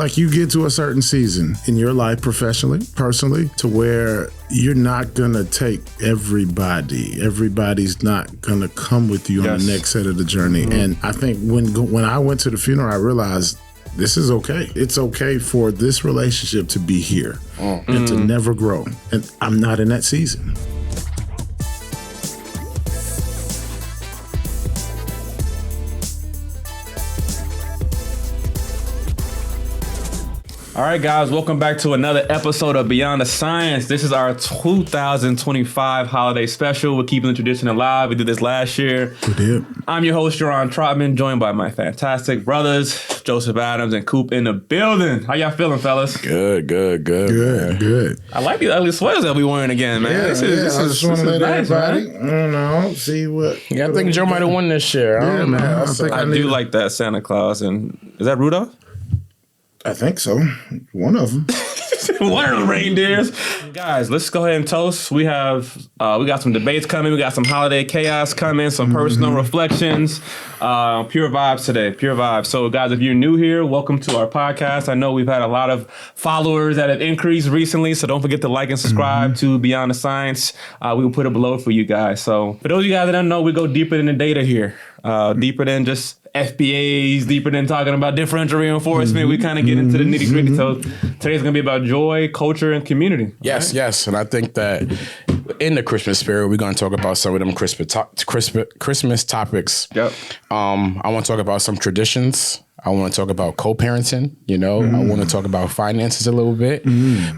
like you get to a certain season in your life, professionally, personally, to where you're not gonna take everybody. Everybody's not gonna come with you on the next set of the journey. And I think when I went to the funeral, I realized this is okay. It's okay for this relationship to be here and to never grow. And I'm not in that season. All right, guys, welcome back to another episode of Beyond the Science. This is our 2025 holiday special. We're keeping the tradition alive. We did this last year. We did. I'm your host, Jeron Trotman, joined by my fantastic brothers, Joseph Adams and Coop in the building. How y'all feeling, fellas? Good. I like these ugly sweaters that we wearing again, man. Yeah, this is nice, everybody, man. I don't know, see what. Yeah, I think Joe might have won this year. Yeah, man. I do like that Santa Claus. And is that Rudolph? I think so. One of them. One of the reindeers. Guys, let's go ahead and toast. We got some debates coming. We got some holiday chaos coming, some personal reflections. Pure vibes today. Pure vibes. So, guys, if you're new here, welcome to our podcast. I know we've had a lot of followers that have increased recently, so don't forget to like and subscribe to Beyond the Science. We will put it below for you guys. So, for those of you guys that don't know, we go deeper than the data here. Deeper than just FBAs, deeper than talking about differential reinforcement. We kind of get into the nitty gritty. So today's going to be about joy, culture, and community. Yes. And I think that in the Christmas spirit, we're going to talk about some of them Christmas topics. Yep. I want to talk about some traditions. I want to talk about co-parenting, I want to talk about finances a little bit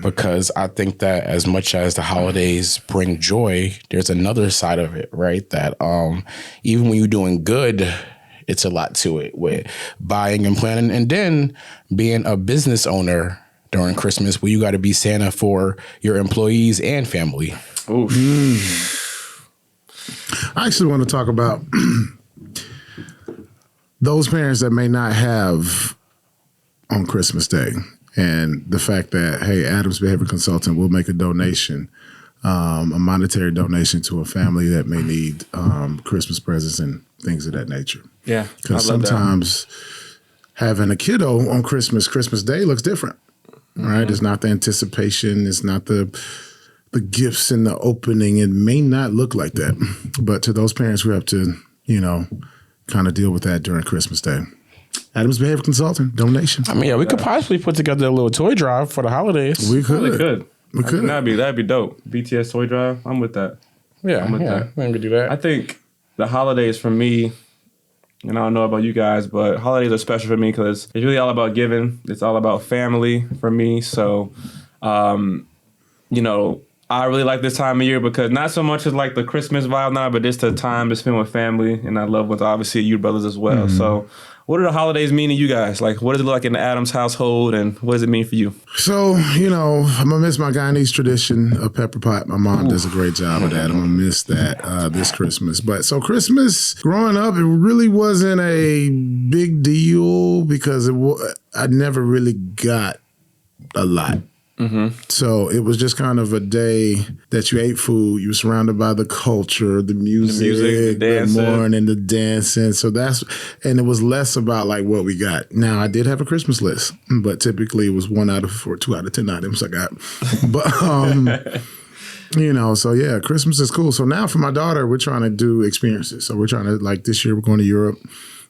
because I think that as much as the holidays bring joy, there's another side of it, right? That even when you're doing good, it's a lot to it with buying and planning. And then being a business owner during Christmas where you got to be Santa for your employees and family. I actually want to talk about those parents that may not have on Christmas Day and the fact that, hey, Adams Behavior Consultant will make a donation, a monetary donation to a family that may need Christmas presents and things of that nature. Yeah. Because sometimes having a kiddo on Christmas Day looks different, right? It's not the anticipation. It's not the gifts in the opening. It may not look like that. But to those parents who have to, kind of deal with that during Christmas Day. Adams Behavior Consulting, donation. I mean, we could possibly put together a little toy drive for the holidays. We could. We could. That'd be dope. BTS toy drive. I'm with that. I'm with that. We can do that. I think the holidays for me, and I don't know about you guys, but holidays are special for me because it's really all about giving. It's all about family for me. So, I really like this time of year because not so much as like the Christmas vibe now, but just the time to spend with family and our loved ones, obviously you brothers as well. So what do the holidays mean to you guys? Like, what does it look like in the Adams household and what does it mean for you? So, I'm going to miss my Guyanese tradition of pepper pot. My mom does a great job of that. I'm going to miss that this Christmas. But so Christmas, growing up, it really wasn't a big deal because I never really got a lot. So it was just kind of a day that you ate food. You were surrounded by the culture, the music, the morning, the dancing. So and it was less about like what we got. Now I did have a Christmas list, but typically it was 1 out of 4, 2 out of 10 items I got. But so yeah, Christmas is cool. So now for my daughter, we're trying to do experiences. So we're trying to this year we're going to Europe.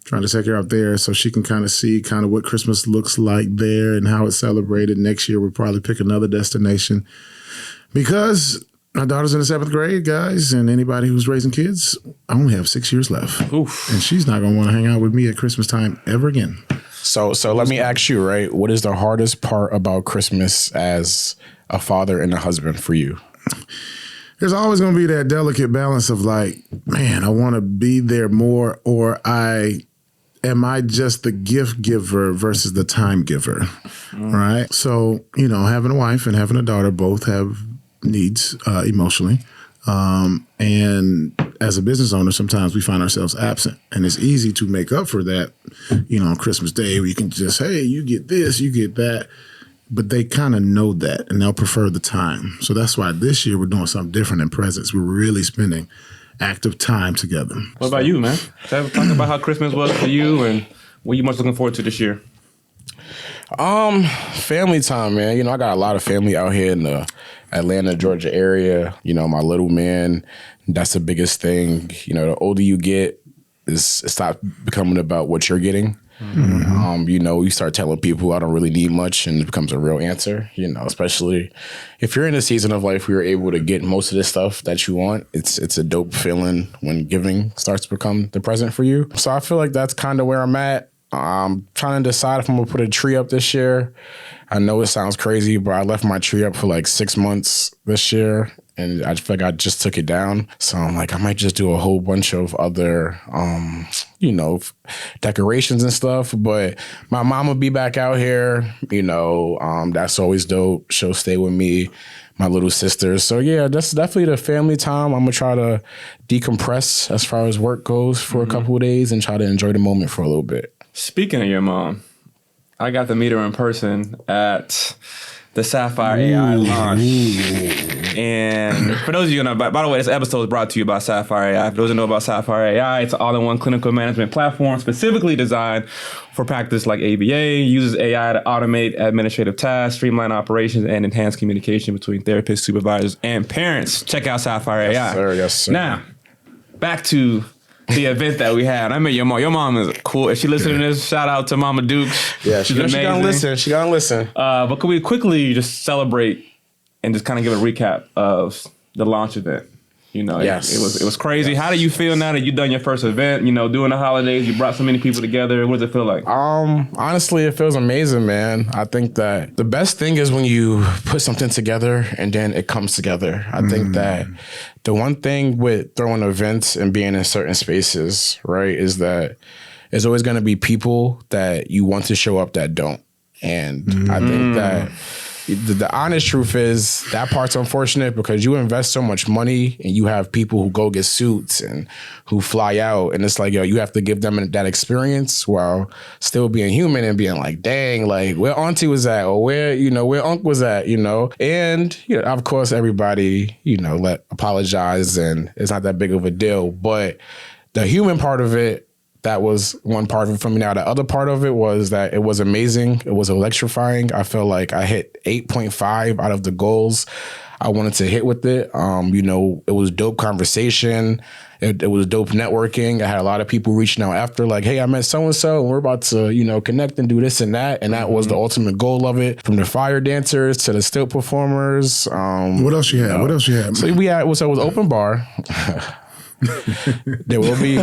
Trying to take her out there so she can kind of see kind of what Christmas looks like there and how it's celebrated. Next year, we'll probably pick another destination because my daughter's in the 7th grade, guys, and anybody who's raising kids, I only have 6 years left. Oof. And she's not going to want to hang out with me at Christmas time ever again. So let me ask you, right? What is the hardest part about Christmas as a father and a husband for you? There's always going to be that delicate balance of like, man, I want to be there more, or am I just the gift giver versus the time giver, right? So, having a wife and having a daughter both have needs emotionally. And as a business owner, sometimes we find ourselves absent. And it's easy to make up for that, on Christmas Day where you can just, hey, you get this, you get that. But they kind of know that and they'll prefer the time. So that's why this year we're doing something different in presents. We're really spending active time together. What about you, man? Talk about how Christmas was for you and what you most looking forward to this year. Family time, man. You know, I got a lot of family out here in the Atlanta, Georgia area. You know, my little man, that's the biggest thing. You know, the older you get, it stops becoming about what you're getting. You know, you start telling people I don't really need much, and it becomes a real answer, you know, especially if you're in a season of life where you're able to get most of the stuff that you want. It's a dope feeling when giving starts to become the present for you. So I feel like that's kind of where I'm at. I'm trying to decide if I'm gonna put a tree up this year. I know it sounds crazy, but I left my tree up for like 6 months this year, and I feel like I just took it down. So I'm like, I might just do a whole bunch of other, you know, decorations and stuff. But my mom will be back out here, you know, that's always dope. She'll stay with me, my little sisters. So yeah, that's definitely the family time. I'm gonna try to decompress as far as work goes for a couple of days and try to enjoy the moment for a little bit. Speaking of your mom, I got to meet her in person at the Sapphire AI launch. And for those of you who know, by the way, this episode is brought to you by Sapphire AI. For those who know about Sapphire AI, it's an all-in-one clinical management platform specifically designed for practice like ABA. Uses AI to automate administrative tasks, streamline operations, and enhance communication between therapists, supervisors, and parents. Check out Sapphire AI. Yes, sir. Yes, sir. Now, back to the event that we had. I met your mom. Your mom is cool. If she listening to this, shout out to Mama Dukes. Yeah, she's gonna listen. She gonna listen. But could we quickly just celebrate and just kind of give a recap of the launch event? You know, yes. it was crazy. Yes. How do you feel now that you've done your first event? You know, during the holidays, you brought so many people together. What does it feel like? Honestly, it feels amazing, man. I think that the best thing is when you put something together and then it comes together. I think that the one thing with throwing events and being in certain spaces, right, is that there's always going to be people that you want to show up that don't. And I think that the honest truth is that part's unfortunate because you invest so much money and you have people who go get suits and who fly out. And it's like, yo, you have to give them that experience while still being human and being like, dang, like where auntie was at or where uncle was at, you know? And, you know, of course, everybody, you know, apologize and it's not that big of a deal. But the human part of it, that was one part of it for me. Now, the other part of it was that it was amazing. It was electrifying. I felt like I hit 8.5 out of the goals I wanted to hit with it. You know, it was dope conversation. It was dope networking. I had a lot of people reaching out after like, hey, I met so-and-so and we're about to, you know, connect and do this and that. And that was the ultimate goal of it. From the fire dancers to the stilt performers. What else you had? What else you had? So it was open bar. There will be a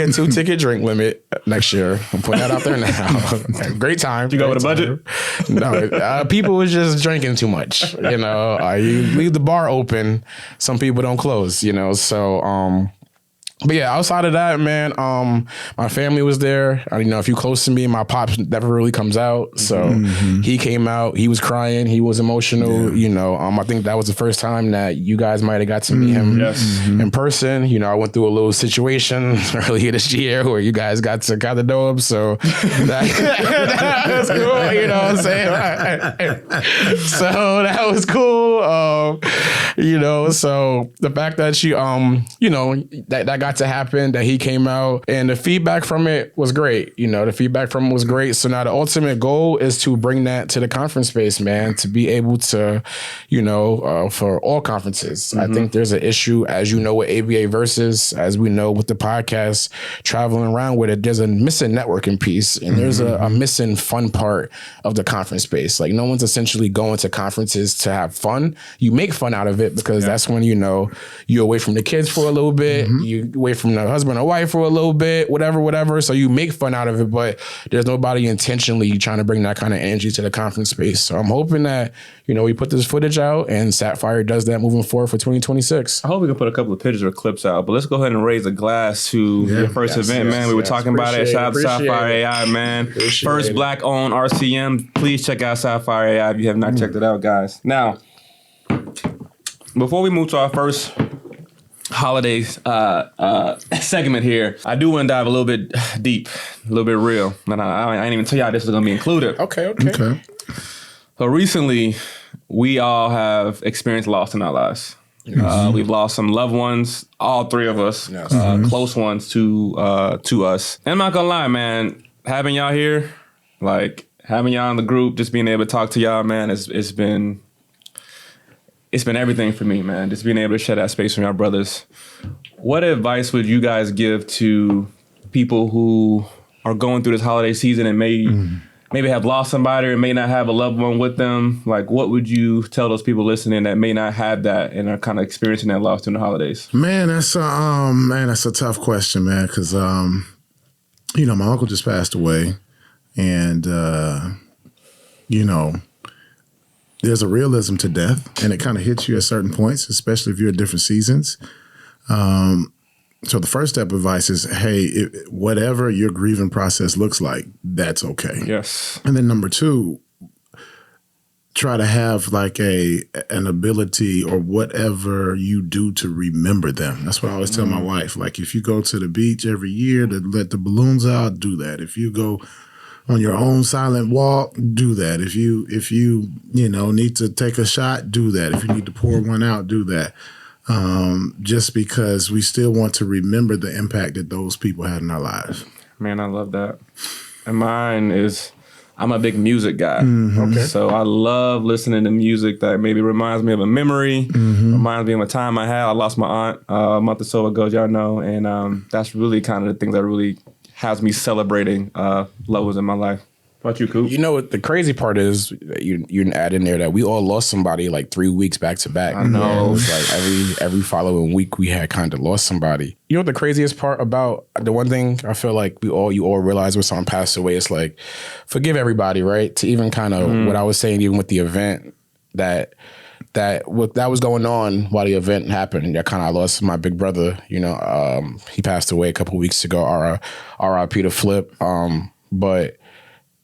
2-ticket drink limit next year. I'm putting that out there now. Great time. You go with a budget? No, people was just drinking too much. You know, you leave the bar open, some people don't close. You know, so but yeah, outside of that, man, my family was there. You know, if you're close to me, my pops never really comes out. So he came out, he was crying, he was emotional. You know, I think that was the first time that you guys might have got to meet him in person. You know, I went through a little situation earlier this year where you guys got to kind of know him. So that was cool, you know what I'm saying? So that was cool. You know, so the fact that she, you know, that got to happen, that he came out, and the feedback from it was great. You know, the feedback from it was great. So now the ultimate goal is to bring that to the conference space, man, to be able to, you know, for all conferences. I think there's an issue, as you know, with ABA Versus, as we know with the podcast, traveling around with it, there's a missing networking piece, and there's a missing fun part of the conference space. Like, no one's essentially going to conferences to have fun. You make fun out of it because that's when, you know, you're away from the kids for a little bit, you away from the husband or wife for a little bit, whatever. So you make fun out of it, but there's nobody intentionally trying to bring that kind of energy to the conference space. So I'm hoping that, you know, we put this footage out and Sapphire does that moving forward for 2026. I hope we can put a couple of pictures or clips out, but let's go ahead and raise a glass to your first event, man. We were talking about it. Shout out to Sapphire AI, man. First Black-owned RCM. Please check out Sapphire AI if you have not checked it out, guys. Now, before we move to our first holidays segment here, I do want to dive a little bit deep, a little bit real. And I ain't even tell y'all this is going to be included. Okay. So recently, we all have experienced loss in our lives. We've lost some loved ones, all three of us, close ones to us. And I'm not gonna lie, man, having y'all here, like having y'all in the group, just being able to talk to y'all, man, it's been everything for me, man. Just being able to share that space from y'all brothers. What advice would you guys give to people who are going through this holiday season and maybe have lost somebody or may not have a loved one with them? Like, what would you tell those people listening that may not have that and are kind of experiencing that loss during the holidays? Man, that's a tough question, man, because my uncle just passed away, and there's a realism to death, and it kind of hits you at certain points, especially if you're at different seasons. So the first step of advice is, hey, whatever your grieving process looks like, that's okay. Yes. And then number two, try to have like an ability or whatever you do to remember them. That's what I always tell my wife. Like, if you go to the beach every year to let the balloons out, do that. If you go on your own silent walk, do that. If you need to take a shot, do that. If you need to pour one out, do that. Just because we still want to remember the impact that those people had in our lives. Man, I love that. And mine is, I'm a big music guy. Okay. So I love listening to music that maybe reminds me of a memory, reminds me of a time I had. I lost my aunt a month or so ago, y'all know. And that's really kind of the thing that really has me celebrating loved ones in my life. What about you, Coop? You know what the crazy part is? You add in there that we all lost somebody like 3 weeks back to back. I know. It was like every following week we had kind of lost somebody. You know what the craziest part about the one thing I feel like you all realize when someone passed away, it's like forgive everybody, right? To even kind of what I was saying, even with the event that was going on while the event happened. I kind of lost my big brother. He passed away a couple of weeks ago. R.I.P. to Flip. But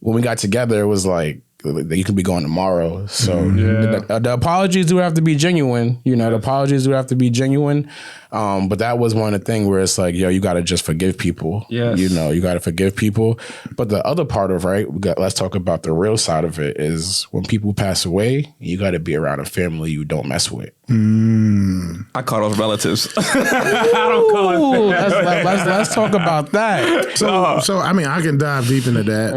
when we got together, it was like, you could be going tomorrow. So the apologies do have to be genuine. The apologies do have to be genuine. But that was one of the things where it's like, yo, you got to just forgive people. Yes. You got to forgive people. But the other part of, let's talk about the real side of it is when people pass away, you got to be around a family you don't mess with. I call those relatives. I don't call it Let's talk about that. So I mean, I can dive deep into that.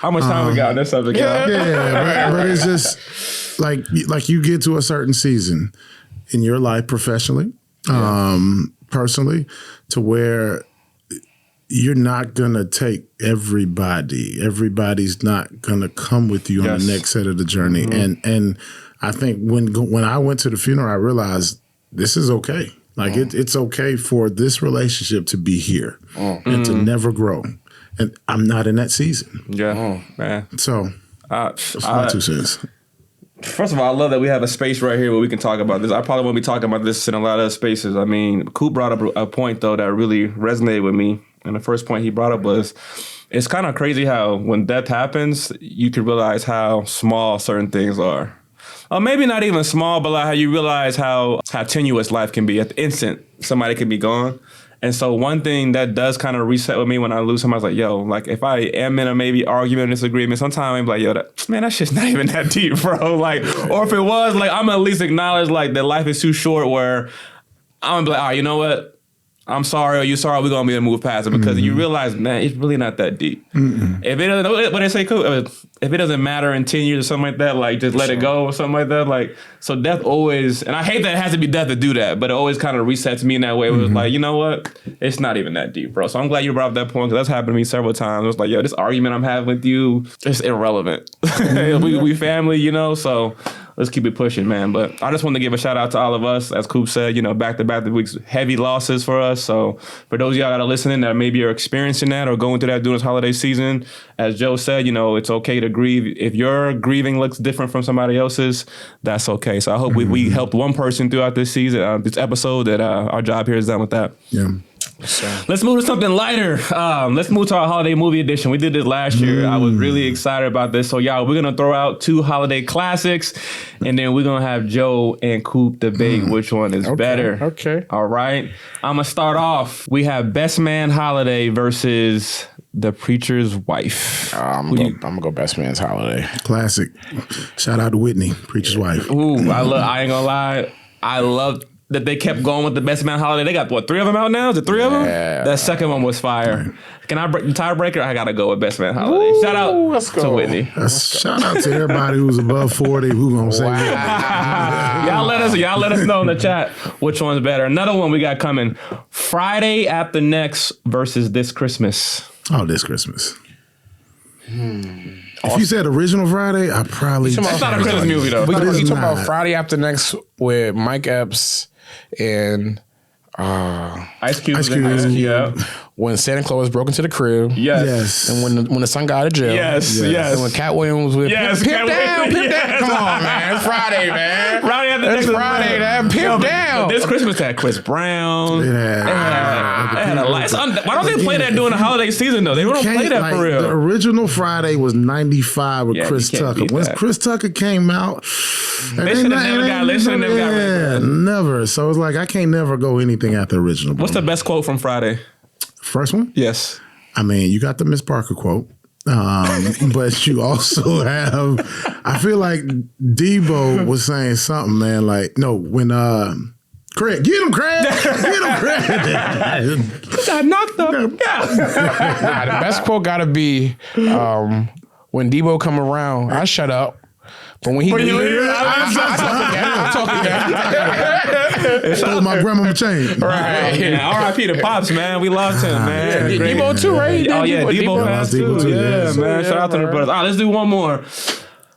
How much time we got on this subject? But it's just like you get to a certain season in your life professionally, personally, to where you're not gonna take everybody. Everybody's not gonna come with you on the next set of the journey. And I think when I went to the funeral, I realized this is okay. Like it's okay for this relationship to be here and to never grow. And I'm not in that season. Yeah, man. So that's my 2 cents. First of all, I love that we have a space right here where we can talk about this. I probably won't be talking about this in a lot of spaces. I mean, Coop brought up a point, though, that really resonated with me. And the first point he brought up was, it's kind of crazy how when death happens, you can realize how small certain things are. Or maybe not even small, but like how you realize how tenuous life can be. At the instant, somebody could be gone. And so one thing that does kind of reset with me when I lose somebody, I was like, yo, like if I am in a maybe argument or disagreement, sometimes I'm like, yo, that shit's not even that deep, bro. Like, or if it was, like, I'm at least acknowledge like that life is too short where I'm gonna be like, all right, you know what? I'm sorry, or you sorry, we're gonna be able to move past it because you realize, man, it's really not that deep. If it doesn't, what they say, cool. If it doesn't matter in 10 years or something like that, like just let it go or something like that. Like, so death always, and I hate that it has to be death to do that, but it always kind of resets me in that way. It was like, you know what? It's not even that deep, bro. So I'm glad you brought up that point because that's happened to me several times. It was like, yo, this argument I'm having with you, it's irrelevant. we family, so let's keep it pushing, man. But I just want to give a shout out to all of us. As Coop said, back-to-back weeks, heavy losses for us. So for those of y'all that are listening that maybe are experiencing that or going through that during this holiday season, as Joe said, it's okay to grieve. If your grieving looks different from somebody else's, that's okay. So I hope we helped one person throughout this season, this episode, that our job here is done with that. Yeah. So let's move to something lighter. Let's move to our holiday movie edition. We did this last year. I was really excited about this. So y'all, we're going to throw out 2 holiday classics, and then we're going to have Joe and Coop debate which one is better. Okay. All right. I'm going to start off. We have Best Man Holiday versus The Preacher's Wife. I'm going to go Best Man's Holiday. Classic. Shout out to Whitney, Preacher's Wife. Ooh, I ain't going to lie. I love that they kept going with the best man holiday. They got what, 3 of them out now? Is it 3 of them? Yeah. That second one was fire. Can I break the tiebreaker? I gotta go with best man holiday. Shout out to Whitney. Shout out to everybody who's above 40 who gonna say Y'all let us know in the chat which one's better. Another one we got coming. Friday After Next versus This Christmas. Oh, This Christmas. If you said original Friday, I probably. That's not a Christmas movie though. You talking not. about Friday After Next with Mike Epps and Ice Cube. Ice Cube. Yeah. when Santa Claus broke into the crib. Yes. And when the son got out of jail. Yes. And when Cat Williams was with Yes, Pimp Cat down. Williams. Come on, man. It's Friday, man. Friday After Next. It's Friday, man. Pimp down. This Christmas had Chris Brown. It had a lot. Why don't they play that during the holiday season though? They don't play that for real. The original Friday was 95 with Yeah, Chris you can't Tucker. beat Once that. Chris Tucker came out, They should have never got rid of that. never. So it's like I can't never go anything at the original. What's the best quote from Friday? first one? Yes. I mean, you got the Miss Parker quote. But you also have, I feel like Debo was saying something, man. Like, no, when Craig, get him, Craig, Got knocked up. Yeah. Nah, the best quote gotta be when Debo come around, I shut up. But when he When you leave, hear it, I'm talking again. Stole my grandmama chain. Right. Yeah, R.I.P. to Pops, man. We lost him, man. Yeah, Great. Debo too, right? Oh yeah, Debo passed Debo too. too, Yeah, yeah. man. Shout out to the brothers. All right, let's do one more.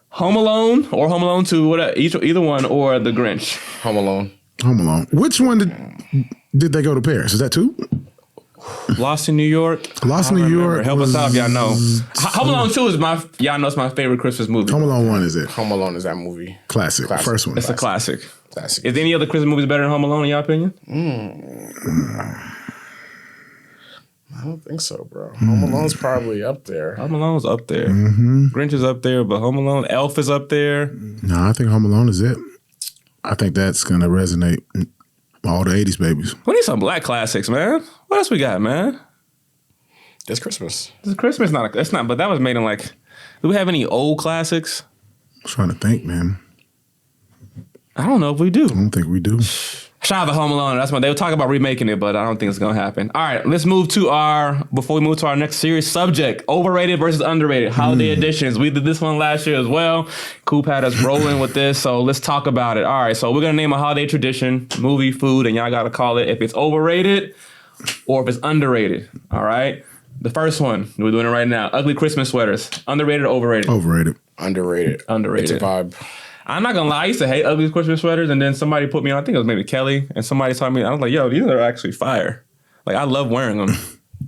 Home Alone or Home Alone 2, whatever, either one, or The Grinch. Home Alone. Home Alone. Which one did they go to Paris? Is that 2? Lost in New York. Lost in New York. Help us out, if y'all know. Home Alone 2 is y'all know it's my favorite Christmas movie. Home Alone 1 is it? Home Alone is that movie. Classic. First one. It's a classic. Classic. Is any other Christmas movies better than Home Alone in your opinion? I don't think so, bro. Home Alone's probably up there. Home Alone's up there. Grinch is up there, but Home Alone, Elf is up there. No, I think Home Alone is it. I think that's going to resonate all the 80s babies. We need some black classics, man. What else we got, man? It's Christmas. This Christmas it's not, but that was made in like, do we have any old classics? I'm trying to think, man. I don't know if we do. I don't think we do. Shout out to Home Alone. That's what they were talking about remaking it, but I don't think it's gonna happen. All right, let's move to before we move to our next serious subject, overrated versus underrated, holiday editions. We did this one last year as well. Coop had us rolling with this, so let's talk about it. All right, so we're gonna name a holiday tradition, movie, food, and y'all gotta call it if it's overrated or if it's underrated. All right. The first one, we're doing it right now. Ugly Christmas sweaters. Underrated or overrated? Overrated. Underrated. Underrated. It's a vibe. I'm not gonna lie, I used to hate ugly Christmas sweaters, and then somebody put me on, I think it was maybe Kelly, and somebody told me, I was like, yo, these are actually fire. Like, I love wearing them.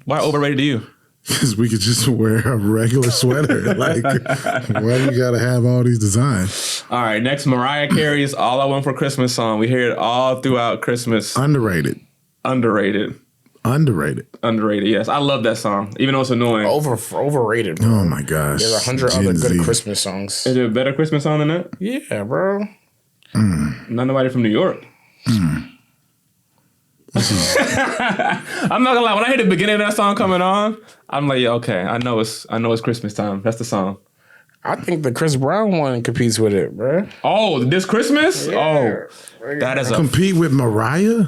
Why overrated to you? Because we could just wear a regular sweater. Like, why you got to have all these designs? All right, next, Mariah Carey's All I Want for Christmas song. We hear it all throughout Christmas. Underrated. Underrated. Underrated. Underrated, yes. I love that song, even though it's annoying. Overrated, bro. Oh, my gosh. There's 100 Gen other good Z. Christmas songs. Is there a better Christmas song than that? Yeah, bro. Not nobody from New York. I'm not gonna lie. When I hear the beginning of that song coming on, I'm like, yeah, okay, I know it's Christmas time. That's the song. I think the Chris Brown one competes with it, bro. Oh, this Christmas? Yeah. Oh, that is a Compete with Mariah?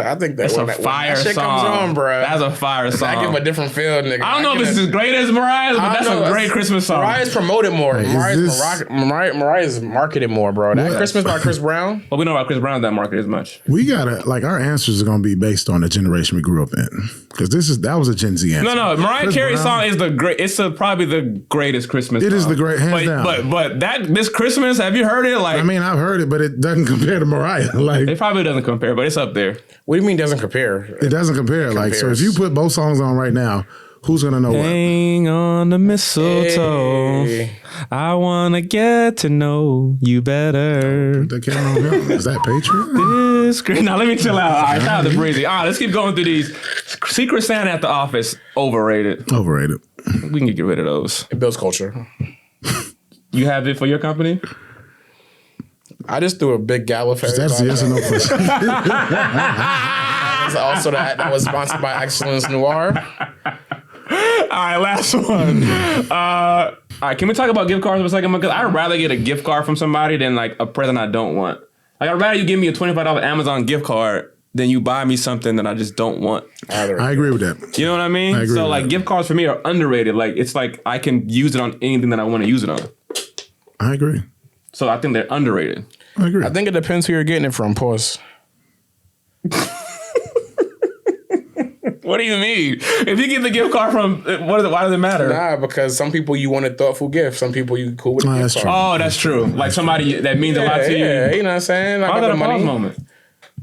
I think that's a fire that shit song. comes on, bro. That's a fire song. I give a different feel, nigga. I don't know if it's as great as Mariah's, but that's a great Christmas song. Mariah's promoted more. Hey, Mariah's marketed more, bro. That What? Christmas by Chris Brown. But we know about Chris Brown that market as much. We gotta, like, our answers are gonna be based on the generation we grew up in. Because that was a Gen Z answer. No, Mariah Chris Carey's Brown- song is the great. It's probably the greatest Christmas. It song. is the great, hands down. But this Christmas, have you heard it? Like, I mean, I've heard it, but it doesn't compare to Mariah. Like, it probably doesn't compare, but it's up there. What do you mean doesn't compare? it doesn't compare. Like, so if compares. you put both songs on right now, who's gonna know what? Hang on the mistletoe. Hey. I wanna get to know you better. That came on him. Is that Patreon? This Christmas. Now let me chill out. All right, shout out to Breezy. All right, let's keep going through these. Secret Santa at the Office, overrated. Overrated. We can get rid of those. It builds culture. You have it for your company? I just threw a big gala for That's a yes or no question. That's also that was sponsored by Excellence Noir. All right, last one. All right, can we talk about gift cards for a second? Because I'd rather get a gift card from somebody than like a present I don't want. Like, I'd rather you give me a $25 Amazon gift card than you buy me something that I just don't want. I agree with that. You know what I mean? I agree So with like that. gift cards for me are underrated. Like it's like I can use it on anything that I want to use it on. I agree. So I think they're underrated. I agree. I think it depends who you're getting it from. Pause. What do you mean? If you get the gift card from, why does it matter? Nah, because some people you want a thoughtful gift. Some people you cool with a gift that's card. true. Oh, that's true. Like somebody that means a lot to you. Yeah, you know what I'm saying? Like How's that a money. pause moment?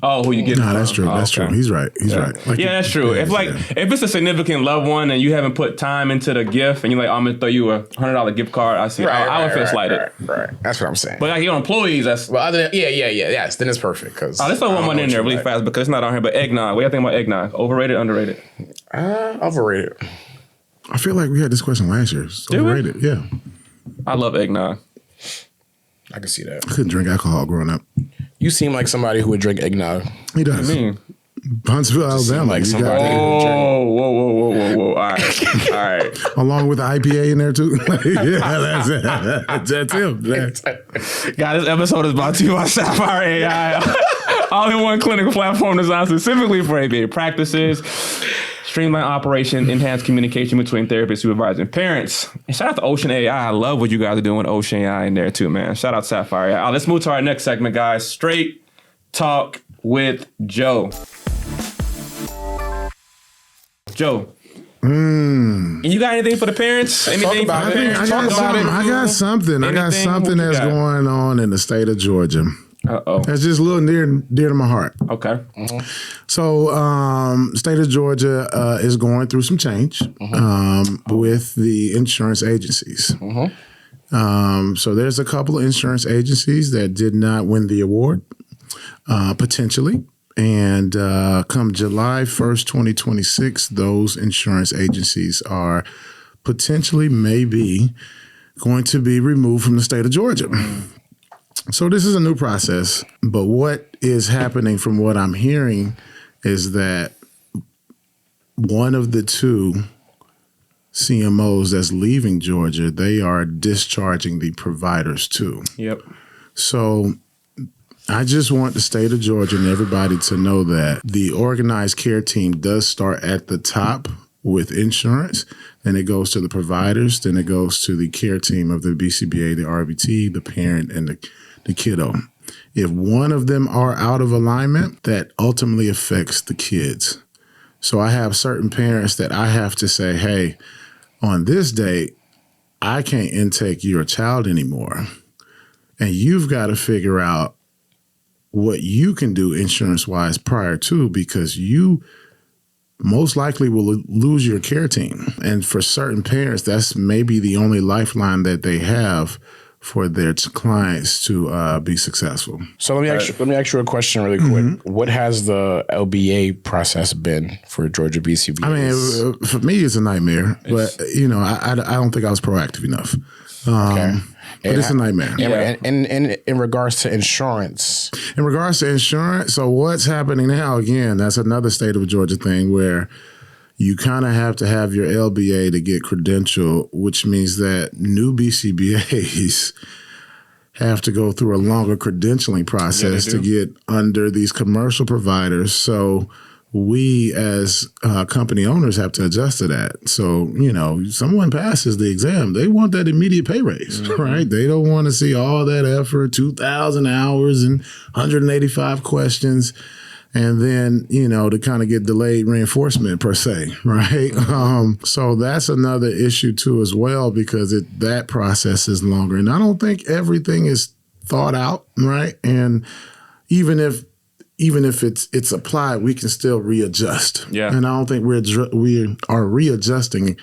Oh, who you get? No, that's true. That's true. He's right. He's right. Like Yeah, that's true. If if it's a significant loved one and you haven't put time into the gift and you're like, I'm gonna throw you a $100 gift card, I see. I would feel slighted. Right. That's what I'm saying. But like your employees, that's. Well, other than yes, then it's perfect. Cause Let's throw one more in there really fast because it's not on here. But eggnog, what do you think about eggnog? Overrated, underrated? Overrated. I feel like we had this question last year. It's Did we? overrated. Yeah. I love eggnog. I can see that. I couldn't drink alcohol growing up. You seem like somebody who would drink eggnog. He does. I mean, Huntsville, Alabama. like you somebody- got- whoa. All right. All right. along with the IPA in there too. Yeah, that's him. Guys, this episode is brought to you by Sapphire AI. All-in-one clinical platform designed specifically for ABA practices. Streamline operation, enhance communication between therapists, supervisors, and parents. And shout out to Ocean AI. I love what you guys are doing with Ocean AI in there too, man. Shout out Sapphire AI. Let's move to our next segment, guys. Straight Talk with Joe. Joe. You got anything for the parents? Anything about for the it. parents? I got something. I got Anything? something What you that's got? going on in the state of Georgia. Uh-oh. That's just a little dear to my heart. Okay. So, state of Georgia is going through some change with the insurance agencies. So there's a couple of insurance agencies that did not win the award, potentially. And come July 1st, 2026, those insurance agencies are potentially maybe going to be removed from the state of Georgia. So this is a new process, but what is happening from what I'm hearing is that one of the two CMOs that's leaving Georgia, they are discharging the providers too. Yep. So I just want the state of Georgia and everybody to know that the organized care team does start at the top with insurance, then it goes to the providers, then it goes to the care team of the BCBA, the RBT, the parent, and the kiddo. If one of them are out of alignment, that ultimately affects the kids. So I have certain parents that I have to say, hey, on this date, I can't intake your child anymore. And you've got to figure out what you can do insurance-wise prior to, because you most likely will lose your care team. And for certain parents, that's maybe the only lifeline that they have for their clients to be successful. So let me ask you a question really quick. What has the LBA process been for Georgia BCBAs? I mean, for me, it's a nightmare. But, I don't think I was proactive enough. Okay. But it's a nightmare. And in regards to insurance. In regards to insurance, so what's happening now, again, that's another state of Georgia thing where you kind of have to have your LBA to get credential, which means that new BCBAs have to go through a longer credentialing process to get under these commercial providers. So we as company owners have to adjust to that. So, someone passes the exam, they want that immediate pay raise, right? They don't want to see all that effort, 2,000 hours and 185 questions. And then, to kind of get delayed reinforcement per se, right? So that's another issue too as well, because that process is longer. And I don't think everything is thought out, right? And even if it's applied, we can still readjust. Yeah. And I don't think we are readjusting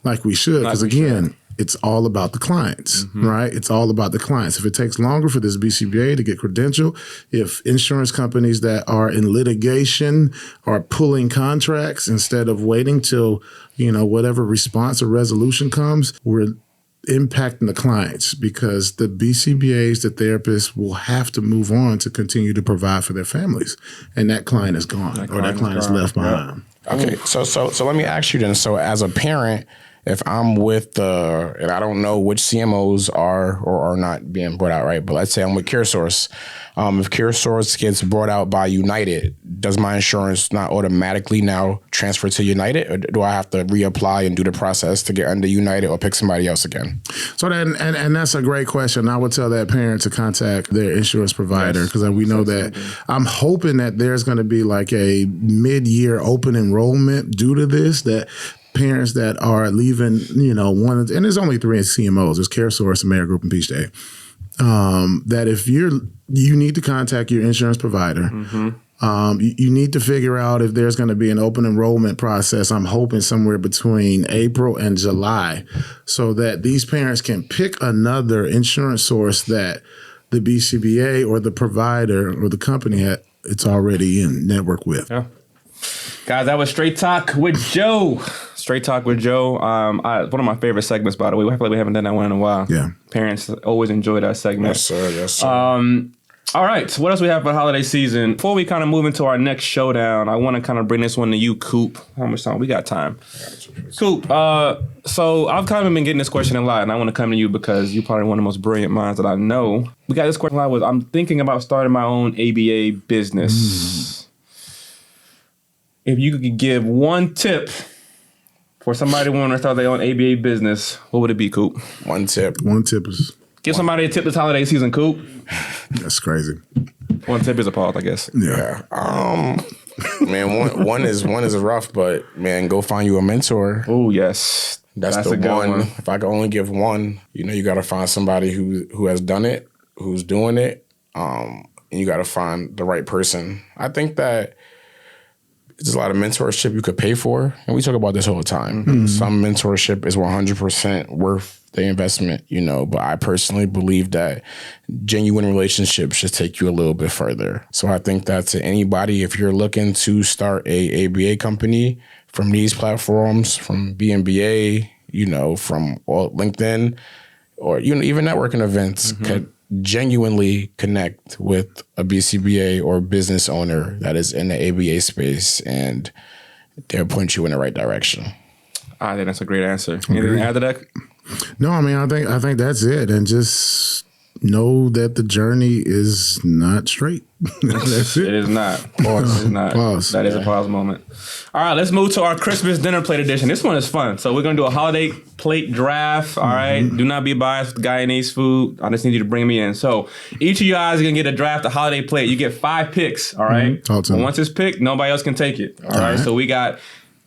like we should, because again, it's all about the clients, right? It's all about the clients. If it takes longer for this BCBA to get credential, if insurance companies that are in litigation are pulling contracts instead of waiting till, whatever response or resolution comes, we're impacting the clients, because the BCBAs, the therapists, will have to move on to continue to provide for their families. And that client is gone, or that client is left behind. Okay, so let me ask you then. So as a parent, if I'm with and I don't know which CMOs are or are not being brought out, right? But let's say I'm with CareSource. If CareSource gets brought out by United, does my insurance not automatically now transfer to United, or do I have to reapply and do the process to get under United or pick somebody else again? So that, and that's a great question. I would tell that parent to contact their insurance provider, because we know that. I'm hoping that there's going to be like a mid-year open enrollment due to this, that parents that are leaving, and there's only 3 CMOs. There's CareSource, Mayor Group, and Peach Day. That if you need to contact your insurance provider. You need to figure out if there's going to be an open enrollment process. I'm hoping somewhere between April and July, so that these parents can pick another insurance source that the BCBA or the provider or the company it's already in network with. Yeah. Guys, that was Straight Talk with Joe. Straight Talk with Joe. One of my favorite segments, by the way. I feel like we haven't done that one in a while. Yeah. Parents always enjoy that segment. Yes, sir. Yes, sir. All right, so what else we have for the holiday season? Before we kind of move into our next showdown, I want to kind of bring this one to you, Coop. How much time? We got time. Coop, so I've kind of been getting this question a lot, and I want to come to you because you're probably one of the most brilliant minds that I know. We got this question a lot. I'm thinking about starting my own ABA business. If you could give one tip for somebody wanting to start their own ABA business, what would it be, Coop? One tip is... Give somebody a tip this holiday season, Coop. That's crazy. One tip is a pause, I guess. Yeah. Man, one is rough, but man, go find you a mentor. Oh, yes. That's the a good one. If I could only give one, you got to find somebody who has done it, who's doing it, and you got to find the right person. I think that there's a lot of mentorship you could pay for, and we talk about this all the time. Some mentorship is 100% worth the investment, but I personally believe that genuine relationships should take you a little bit further. So I think that to anybody, if you're looking to start a ABA company from these platforms, from BNBA, from LinkedIn, or even networking events, could genuinely connect with a BCBA or business owner that is in the ABA space, and they'll point you in the right direction. I think that's a great answer. Anything to add to that? No, I mean, I think that's it. And just know that the journey is not straight. That's it. It is not. Pause. It is not. Pause. That is a pause moment. All right, let's move to our Christmas dinner plate edition. This one is fun. So we're going to do a holiday plate draft. All right. Do not be biased with Guyanese food. I just need you to bring me in. So each of you guys are going to get a draft, a holiday plate. You get 5 picks. All right. Awesome. And once it's picked, nobody else can take it. All right. So we got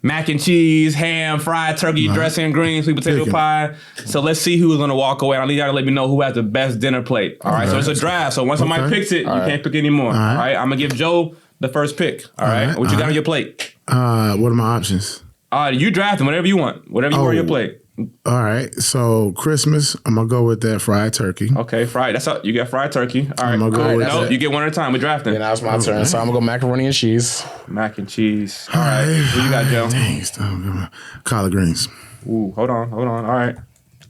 mac and cheese, ham, fried turkey, dressing, greens, sweet potato pie. So let's see who's going to walk away. I need y'all to let me know who has the best dinner plate. All right, so it's a draft. So once somebody picks it, you can't pick anymore. All right, I'm going to give Joe the first pick. All right, what you got on your plate? What are my options? You draft them, whatever you want. Whatever you want on your plate. All right, so Christmas, I'm going to go with that fried turkey. Okay, fried. That's up. You got fried turkey. All right, I'm gonna go with no, that. you get one at a time. We're drafting. Yeah, now it's my turn, so I'm going to go macaroni and cheese. Mac and cheese. All right, what you got, Joe? Dang, stop. Collard greens. Ooh, hold on. All right.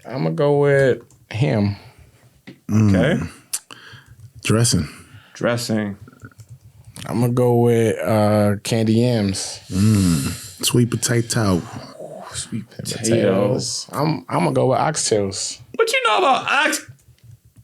I'm going to go with ham. Okay. Dressing. I'm going to go with candy yams. Sweet potato. Sweet potatoes. I'm going to go with oxtails. What you know about ox?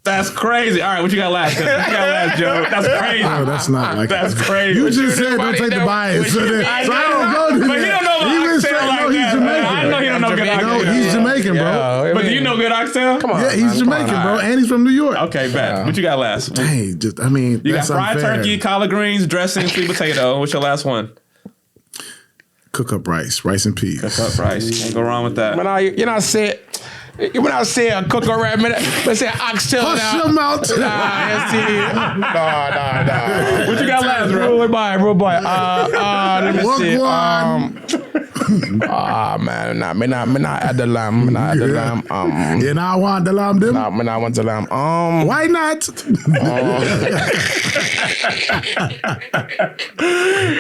That's crazy. All right, what you got last? Joe? That's crazy. No, that's not like That's crazy. You just said don't take the bias. So I don't know. But he don't know about oxtail like that. Jamaican. I know he don't know good No, oxtail. he's Jamaican, bro. Yeah, But do you know good oxtail? Come on. Yeah, he's man, Jamaican, come on, bro, all right. and he's from New York. Okay, bet. What you got last? Hey, You that's got fried unfair. turkey, collard greens, dressing, sweet potato. What's your last one? Cook up rice and peas. Cook up rice. Can't go wrong with that. When I say a cook around, let's say oxtail Hush now. your mouth. Nah. What you got last, bro? Real boy. Let me see. Man, me not add the lamb. You know I want the lamb, them? Me not want the lamb. Why not?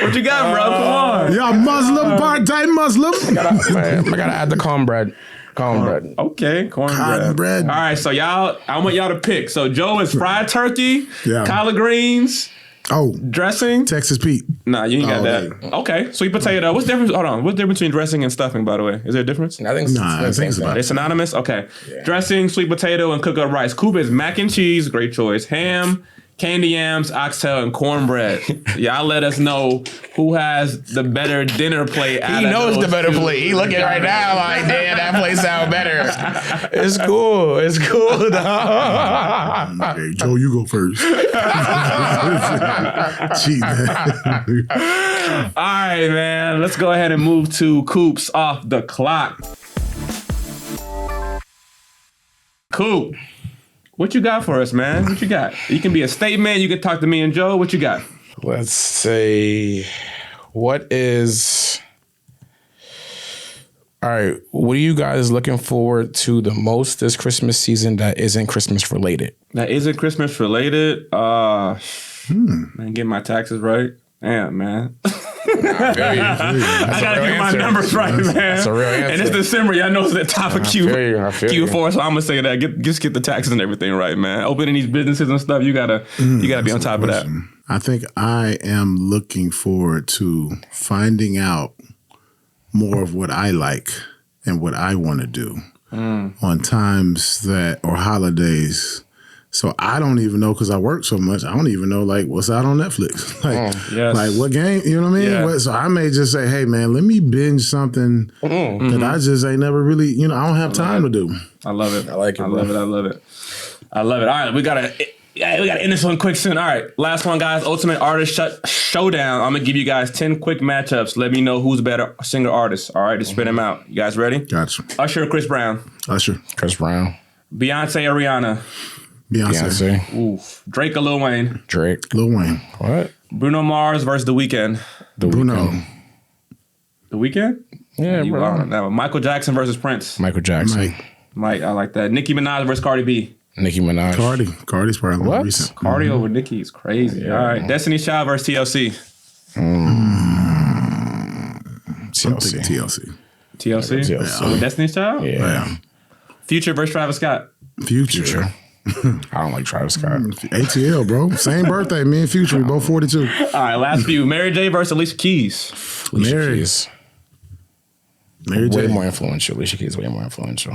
What you got, bro? Come on. You're a Muslim, part-time Muslim. I gotta add the cornbread. Okay, cornbread. Cornbread. All right, so y'all, I want y'all to pick. So Joe is fried turkey, Yeah. collard greens, Oh, Dressing? Texas Pete. Nah, you ain't got Oh, that. Okay, sweet potato. What's the difference? Hold on. What's the difference between dressing and stuffing, by the way? Is there a difference? I think Nah, I think it's about They synonymous? Okay. Dressing, sweet potato, and cooked up rice. Coop is mac and cheese. Great choice. Ham, candy yams, oxtail, and cornbread. Y'all let us know who has the better dinner plate. He knows the better plate. He looking right now like, damn, that plate sound better. It's cool. It's cool, dog. Okay, Joe, you go first. Cheat, man. All right, man. Let's go ahead and move to Coop's Off the Clock. Coop, what you got for us, man? What you got? You can be a statement. You can talk to me and Joe. What you got? Let's say, what is... All right, what are you guys looking forward to the most this Christmas season that isn't Christmas related? That isn't Christmas related. Man, get my taxes right. Damn, man. I feel you. I gotta get my numbers right, man. That's a real answer. And it's December. Y'all know it's the top of I feel you. Q4, so I'm gonna say that. Just get the taxes and everything right, man. Opening these businesses and stuff, you gotta be on top of that. I think I am looking forward to finding out more of what I like and what I want to do on times or holidays. So I don't even know, because I work so much, I don't even know like what's out on Netflix. Like what game, you know what I mean? Yeah. So I may just say, hey man, let me binge something that I just ain't never really, I don't have time to do. I love it. I like it, I love it. All right, we gotta end this one quick soon. All right, last one, guys. Ultimate Artist Showdown. I'm gonna give you guys 10 quick matchups. Let me know who's better singer artist. All right, to spit them out. You guys ready? Gotcha. Usher or Chris Brown? Usher. Chris Brown. Beyonce or Rihanna? Beyonce. Oof. Drake or Lil Wayne? Drake. Lil Wayne. What? Bruno Mars versus The Weeknd? Bruno. Weeknd. The Weeknd? Yeah, You bro. are on that one. Michael Jackson versus Prince? Michael Jackson. Mike, I like that. Nicki Minaj versus Cardi B? Nicki Minaj. Cardi's probably more What? recent. Cardi over Nicki is crazy. All right. Destiny's Child versus TLC? I'm TLC. thinking TLC. TLC? TLC. Over Destiny's Child? Yeah. Future versus Travis Scott? Future. I don't like Travis Scott. ATL, bro. Same birthday. Me and Future, we both 42. All right, last few. Mary J versus Alicia Keys? Alicia Mary. Keys. Mary Way J. more influential. Alicia Keys way more influential.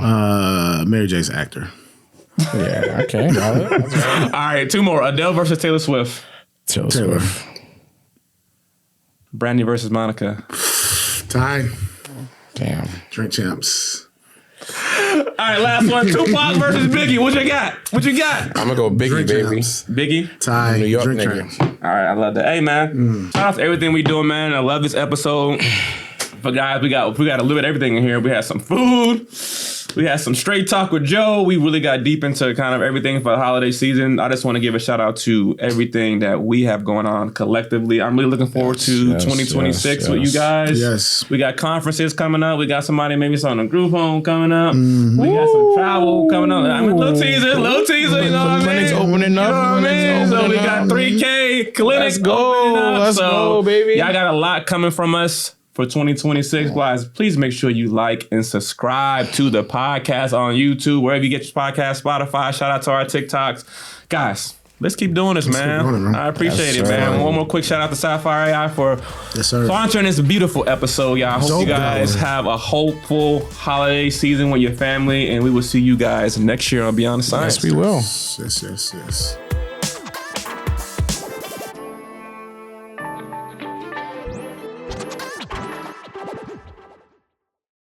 Mary J's actor. Yeah, okay. That's right. All right, two more. Adele versus Taylor Swift? Taylor Taylor. Swift. Brandy versus Monica? Ty. Damn. Drink champs. All right, last one. Tupac versus Biggie. What you got? I'm gonna go Biggie, Drink baby. champs. Biggie? Ty. New York Drink nigga. champs. All right, I love that. Hey, man. Shout out to everything we doing, man. I love this episode. But guys, we got a little bit of everything in here. We had some food. We had some straight talk with Joe. We really got deep into kind of everything for the holiday season. I just want to give a shout out to everything that we have going on collectively. I'm really looking forward to 2026 with you guys. Yes. We got conferences coming up. We got somebody maybe on a group home coming up. We got some travel coming up. I mean, little teaser, you know what I mean? Clinics opening up. You know what I mean? So we got 3K clinics. Let's go. opening up. Let's go, baby. Y'all got a lot coming from us for 2026, guys. Please make sure you like and subscribe to the podcast on YouTube, wherever you get your podcast, Spotify. Shout out to our TikToks. Guys, let's keep doing this, man. keep doing it, man. I appreciate Yes, it, sir. man. One more quick shout out to Sapphire AI for Yes, sir. sponsoring this beautiful episode, y'all. I hope you Dope, guys though. have a hopeful holiday season with your family, and we will see you guys next year on Beyond the Science. Yes, we will. Yes.